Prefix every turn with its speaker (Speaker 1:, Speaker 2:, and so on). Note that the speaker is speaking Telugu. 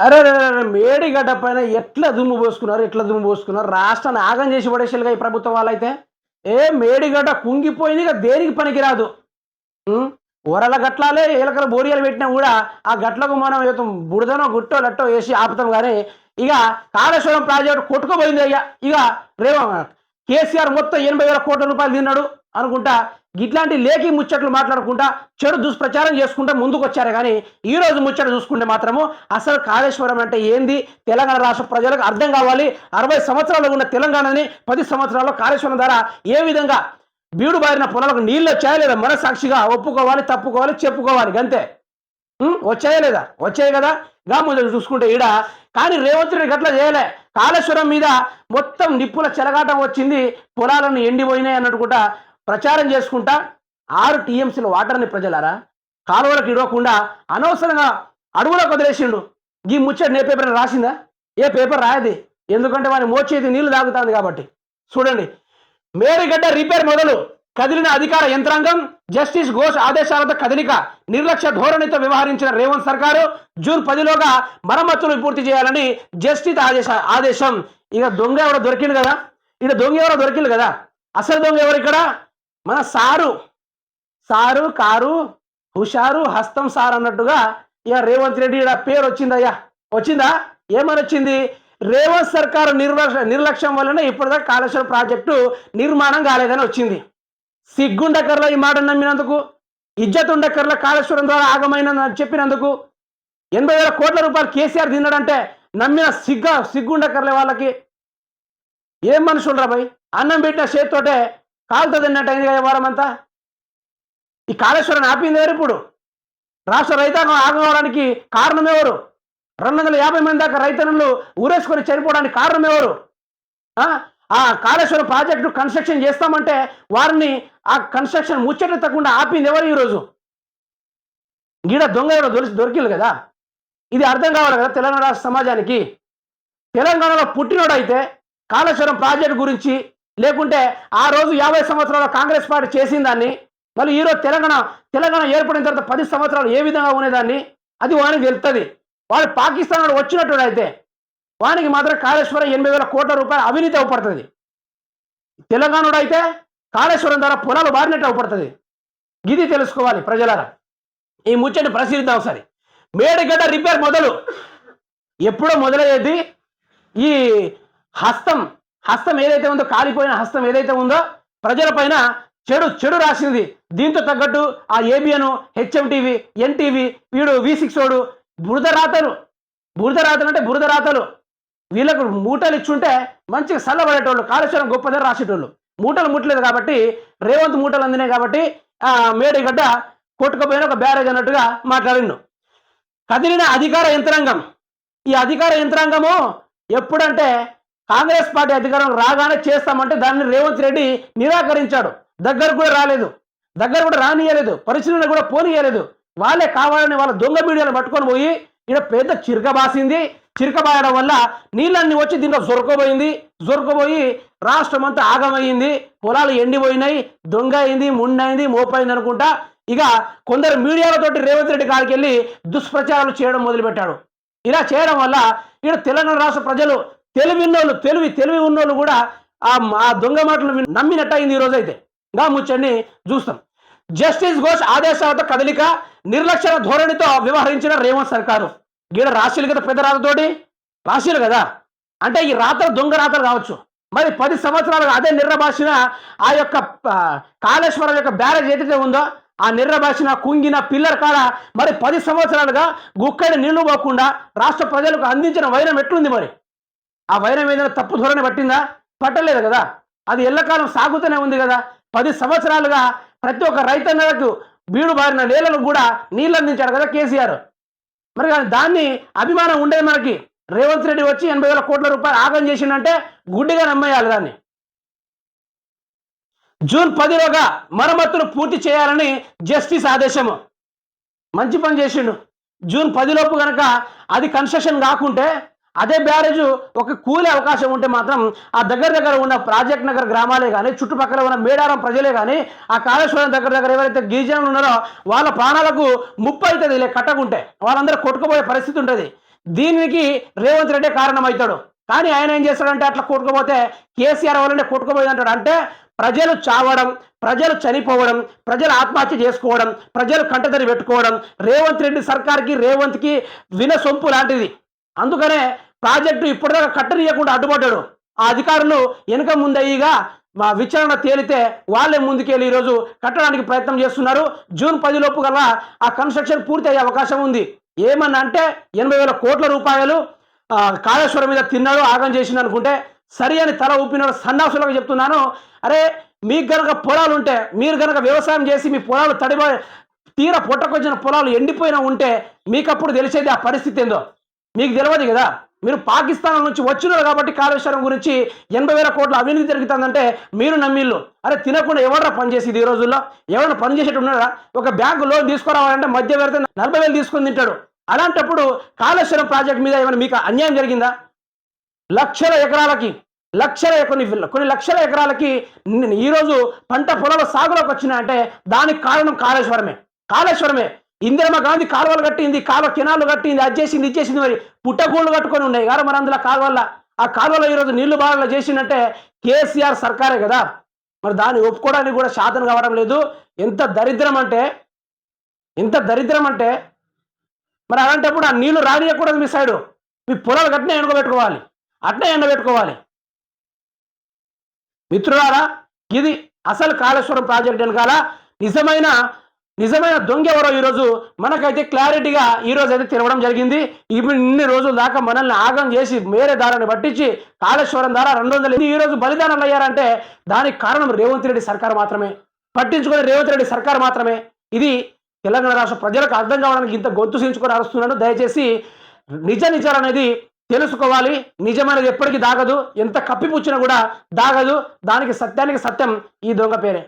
Speaker 1: అరే మేడిగడ్డ పైన ఎట్లా దుమ్ము పోసుకున్నారు రాష్ట్రాన్ని ఆగం చేసి పడేసారుగా ఈ ప్రభుత్వం వాళ్ళైతే. మేడిగడ్డ కుంగిపోయింది, ఇక దేనికి పనికిరాదు. ఉం? ఒరల గట్లాలే ఏలకల బోరియాలు పెట్టినా కూడా ఆ గట్లకు మనం బుడదనో గుట్టో లట్టో వేసి ఆపుతాం. కానీ ఇక కాళేశ్వరం ప్రాజెక్టు కొట్టుకుపోయింది అయ్యా. ఇక రేవ కేసీఆర్ మొత్తం 80,000 కోట్ల రూపాయలు తిన్నాడు అనుకుంటా ఇట్లాంటి లేఖి ముచ్చట్లు మాట్లాడుకుంటా చెడు దుష్ప్రచారం చేసుకుంటా ముందుకు వచ్చారు. కానీ ఈ రోజు ముచ్చట చూసుకుంటే మాత్రము అసలు కాళేశ్వరం అంటే ఏంది తెలంగాణ రాష్ట్ర ప్రజలకు అర్థం కావాలి. 60 సంవత్సరాలు ఉన్న తెలంగాణని 10 సంవత్సరాల్లో కాళేశ్వరం ద్వారా ఏ విధంగా బీడు బారిన పొలాలకు నీళ్ళు వచ్చాయా లేదా మనసాక్షిగా ఒప్పుకోవాలి, తప్పుకోవాలి, చెప్పుకోవాలి. గంతే. వచ్చాయా లేదా? వచ్చాయి కదా. ముందు చూసుకుంటే ఈడ కానీ రేవంత్ రెడ్డి గట్లా చేయలే. కాళేశ్వరం మీద మొత్తం నిప్పుల చెలగాటం వచ్చింది, పొలాలను ఎండిపోయినాయి అన్నట్టుకుంటా ప్రచారం చేసుకుంటా 6 టీఎంసీల వాటర్ని ప్రజలారా కాలువలకు ఇవ్వకుండా అనవసరంగా అడవులకు వదిలేసిండు. ఈ ముచ్చట ఏ పేపర్ రాసిందా? ఏ పేపర్ రాయది. ఎందుకంటే వారి మోచేతి నీళ్లు తాగుతుంది కాబట్టి. చూడండి, మేడిగడ్డ రిపేర్ మొదలు కదిలిన అధికార యంత్రాంగం, జస్టిస్ ఘోష్ ఆదేశాలతో కదలిక, నిర్లక్ష్య ధోరణితో వ్యవహరించిన రేవంత్ సర్కారు జూన్ 10లోగా మరమ్మతులు పూర్తి చేయాలని జస్టిస్ ఆదేశం. ఇక దొంగ ఎవరో దొరికింది కదా, ఇక దొంగ ఎవరో దొరికింది కదా. అసలు దొంగ ఎవరు ఇక్కడ? మన సారు కారు హుషారు హస్తం సార్ అన్నట్టుగా ఇక రేవంత్ రెడ్డి ఇక్కడ పేరు వచ్చిందయ్యా. వచ్చిందా? ఏమని వచ్చింది? రేవంత్ సర్కారు నిర్లక్ష్యం వల్లనే ఇప్పటిదాకా కాళేశ్వరం ప్రాజెక్టు నిర్మాణం కాలేదని వచ్చింది. సిగ్గుండకర్ల ఈ మాట నమ్మినందుకు, ఇజ్జత్ ఉండకర్ల కాళేశ్వరం ద్వారా ఆగమైనని చెప్పినందుకు, 80,000 కోట్ల రూపాయలు కేసీఆర్ తిన్నాడంటే నమ్మిన సిగ్గుండకర్లే వాళ్ళకి. ఏం మనుషులు రా భయ్, అన్నం పెట్టిన చేతితోటే కాలుతుంది అన్నట్టు అయింది కదా వారం అంతా. ఈ కాళేశ్వరం ఆపింది ఎవరు? ఇప్పుడు రాష్ట్ర రైతాంగం ఆగమవడానికి కారణం ఎవరు? 250 మంది దాకా రైతన్నులు ఊరేసుకొని చనిపోవడానికి కారణం ఎవరు? ఆ కాళేశ్వరం ప్రాజెక్టు కన్స్ట్రక్షన్ చేస్తామంటే వారిని ఆ కన్స్ట్రక్షన్ ముచ్చటెత్తకుండా ఆపింది ఎవరు? ఈరోజు గీడ దొంగ ఎవరో దొరికింది కదా. ఇది అర్థం కావాలి కదా తెలంగాణ రాష్ట్ర సమాజానికి. తెలంగాణలో పుట్టినోడైతే కాళేశ్వరం ప్రాజెక్టు గురించి, లేకుంటే ఆ రోజు 50 సంవత్సరాల కాంగ్రెస్ పార్టీ చేసిన దాన్ని, మళ్ళీ ఈరోజు తెలంగాణ ఏర్పడిన తర్వాత 10 సంవత్సరాలు ఏ విధంగా ఉండేదాన్ని అది వానికి తెలుస్తుంది. వాడు పాకిస్తాన్ వాడు వచ్చినట్టు అయితే వానికి మాత్రం కాళేశ్వరం 80,000 కోట్ల రూపాయలు అవినీతి అవపడుతుంది. తెలంగాణలో అయితే కాళేశ్వరం ద్వారా పొలాలు బారినట్టు అవపడుతుంది. ఇది తెలుసుకోవాలి ప్రజలారా. ఈ ముచ్చటి పరిశీలిద్దాం ఒకసారి. మేడిగడ్డ రిపేర్ మొదలు ఎప్పుడో మొదలయ్యేది. ఈ హస్తం ఏదైతే ఉందో, కాలిపోయిన హస్తం ఏదైతే ఉందో ప్రజల పైన చెడు రాసింది. దీంతో తగ్గట్టు ఆ ఏబిఎన్, హెచ్ఎంటీవీ, ఎన్టీవీ, వీడు V6 వాడు బురద రాతలు అంటే బురద రాతలు వీళ్ళకు మూటలు ఇచ్చుంటే మంచిగా చల్లబడేటోళ్ళు, కాళేశ్వరం గొప్పదని రాసేటోళ్ళు. మూటలు ముట్టలేదు కాబట్టి, రేవంత్ మూటలు అందినాయి కాబట్టి మేడిగడ్డ కొట్టుకుపోయిన ఒక బ్యారేజ్ అన్నట్టుగా మాట్లాడిండు. కదిలిన అధికార యంత్రాంగం. ఈ అధికార యంత్రాంగము ఎప్పుడంటే కాంగ్రెస్ పార్టీ అధికారం రాగానే చేస్తామంటే దాన్ని రేవంత్ రెడ్డి నిరాకరించాడు. దగ్గర కూడా రానియలేదు, పరిశీలన కూడా పోనీయలేదు. వాళ్ళే కావాలని వాళ్ళ దొంగ మీడియాను పట్టుకొని పోయి ఇక్కడ పెద్ద చిరకబాయడం వల్ల నీళ్ళన్నీ వచ్చి దీంట్లో జొరకపోయి రాష్ట్రం అంతా ఆగమయ్యింది. పొలాలు ఎండిపోయినాయి, దొంగ అయింది, ముండైంది, మోపైంది అనుకుంటా ఇక కొందరు మీడియాలతోటి రేవంత్ రెడ్డి కాడికి వెళ్ళి దుష్ప్రచారాలు చేయడం మొదలుపెట్టాడు. ఇలా చేయడం వల్ల ఇక్కడ తెలంగాణ రాష్ట్ర ప్రజలు తెలివి ఉన్నోళ్ళు కూడా ఆ దొంగ మాటలు నమ్మినట్టు అయింది. ఈ రోజైతే ముచ్చడిని చూస్తాం. జస్టిస్ ఘోష్ ఆదేశాలతో కదలిక, నిర్లక్ష్య ధోరణితో వ్యవహరించిన రేవంత్ సర్కారు. గీడ రాశీలు కదా, పెద్ద రాతతోటి రాశీలు కదా. అంటే ఈ రాతలు దొంగ రాతలు కావచ్చు. మరి 10 సంవత్సరాలుగా అదే నిర్రభాషిన ఆ యొక్క కాళేశ్వరం యొక్క బ్యారేజ్ ఏదైతే ఉందో ఆ నిర్రభాషిన కుంగిన పిల్లర్ కాడ మరి 10 సంవత్సరాలుగా గుక్కడి నీళ్లు పోకుండా రాష్ట్ర ప్రజలకు అందించిన వైరం ఎట్లుంది? మరి ఆ వైరం ఏదైనా తప్పు ధోరణి పట్టిందా? పట్టలేదు కదా. అది ఎల్లకాలం సాగుతూనే ఉంది కదా. 10 సంవత్సరాలుగా ప్రతి ఒక్క రైతన్నలకు బీడు బారిన నేలను కూడా నీళ్ళు అందించాడు కదా కేసీఆర్. మరి దాన్ని అభిమానం ఉండేది మనకి. రేవంత్ రెడ్డి వచ్చి 80,000 కోట్ల రూపాయలు ఆగం చేసిండంటే గుడ్డిగా నమ్మేయాలి దాన్ని. జూన్ 10లోగా మరమ్మతులు పూర్తి చేయాలని జస్టిస్ ఆదేశము. మంచి పని చేసిండు. జూన్ 10లోపు కనుక అది కన్స్ట్రక్షన్ కాకుంటే అదే బ్యారేజ్ ఒక కూలే అవకాశం ఉంటే మాత్రం ఆ దగ్గర ఉన్న ప్రాజెక్ట్ నగర్ గ్రామాలే కానీ, చుట్టుపక్కల ఉన్న మేడారం ప్రజలే కానీ, ఆ కాళేశ్వరం దగ్గర ఎవరైతే గిరిజనులు ఉన్నారో వాళ్ళ ప్రాణాలకు ముప్పు అవుతుంది. ఇలా కట్టకుంటే వాళ్ళందరూ కొట్టుకుపోయే పరిస్థితి ఉంటుంది. దీనికి రేవంత్ రెడ్డి కారణమవుతాడు. కానీ ఆయన ఏం చేస్తాడంటే అట్లా కొట్టుకుపోతే కేసీఆర్ వల్లనే కొట్టుకుపోయింది అంటాడు. అంటే ప్రజలు చావడం, ప్రజలు చనిపోవడం, ప్రజలు ఆత్మహత్య చేసుకోవడం, ప్రజలు కంటతడి పెట్టుకోవడం రేవంత్ రెడ్డి సర్కార్కి, రేవంత్కి వినసొంపు లాంటిది. అందుకనే ప్రాజెక్టు ఇప్పటిదాకా కట్టనీయకుండా అడ్డుపడ్డాడు. ఆ అధికారులు వెనుక ముందయ్యిగా మా విచారణ తేలితే వాళ్ళే ముందుకెళ్ళి ఈరోజు కట్టడానికి ప్రయత్నం చేస్తున్నారు. జూన్ 10 లోపు గల ఆ కన్స్ట్రక్షన్ పూర్తి అయ్యే అవకాశం ఉంది. ఏమన్నా అంటే 80,000 కోట్ల రూపాయలు కాళేశ్వరం మీద తిన్నాడు, ఆగం చేసిండు అనుకుంటే సరి అని తల ఊపినాడు. సన్నాసులుగా చెప్తున్నాను. అరే మీకు గనక పొలాలు ఉంటే, మీరు గనక వ్యవసాయం చేసి మీ పొలాలు తీర పొట్టకొచ్చిన పొలాలు ఎండిపోయినా ఉంటే మీకప్పుడు తెలిసేది ఆ పరిస్థితి ఏందో. మీకు తెలియదు కదా. మీరు పాకిస్తాన్ నుంచి వచ్చినారు కాబట్టి కాళేశ్వరం గురించి 80,000 కోట్ల అవినీతి జరుగుతుందంటే మీరు నమ్మిళ్ళు. అరే తినకుండా ఎవడరా పనిచేసేది? ఈ రోజుల్లో ఎవరైనా పనిచేసేట్టు ఉన్నారా? ఒక బ్యాంకు లోన్ తీసుకురావాలంటే మధ్య పెడితే 40,000 తీసుకొని తింటాడు. అలాంటప్పుడు కాళేశ్వరం ప్రాజెక్ట్ మీద ఏమైనా మీకు అన్యాయం జరిగిందా? లక్షల ఎకరాలకి కొన్ని లక్షల ఎకరాలకి ఈరోజు పంట పొలాల సాగులోకి వచ్చినాయంటే దానికి కారణం కాళేశ్వరమే. ఇందిరమ్మ గాంధీ కాలువలు కట్టింది, కాలువ కెనాలు కట్టింది, అది చేసింది, ఇది చేసింది. మరి పుట్టగూళ్ళు కట్టుకొని ఉన్నాయి కదా మరి అందులో ఆ కాలువలో ఈరోజు నీళ్లు బాగా చేసిందంటే కేసీఆర్ సర్కారే కదా. మరి దాన్ని ఒప్పుకోవడానికి కూడా శాతం కావడం లేదు. ఎంత దరిద్రం అంటే మరి అలాంటప్పుడు ఆ నీళ్లు రానియకూడదు. మీ సైడు మీ పొలాలు అట్నే ఎండబెట్టుకోవాలి. మిత్రులారా, ఇది అసలు కాళేశ్వరం ప్రాజెక్ట్ వెనకాల నిజమైన దొంగ ఎవరో ఈరోజు మనకైతే క్లారిటీగా ఈరోజు అయితే తెలవడం జరిగింది. ఇప్పుడు ఇన్ని రోజుల దాకా మనల్ని ఆగం చేసి వేరే దారాన్ని పట్టించి కాళేశ్వరం ద్వారా 200 ఈరోజు బలిదానాలు అయ్యారంటే దానికి కారణం రేవంత్ రెడ్డి సర్కార్ మాత్రమే. పట్టించుకునే రేవంత్ రెడ్డి సర్కార్ మాత్రమే. ఇది తెలంగాణ రాష్ట్ర ప్రజలకు అర్థం కావడానికి ఇంత గొంతు సించుకొని అరుస్తున్నాను. దయచేసి నిజాలు అనేది తెలుసుకోవాలి. నిజమైనది ఎప్పటికీ దాగదు. ఎంత కప్పిపుచ్చినా కూడా దాగదు. దానికి సత్యానికి సత్యం ఈ దొంగ పేరే.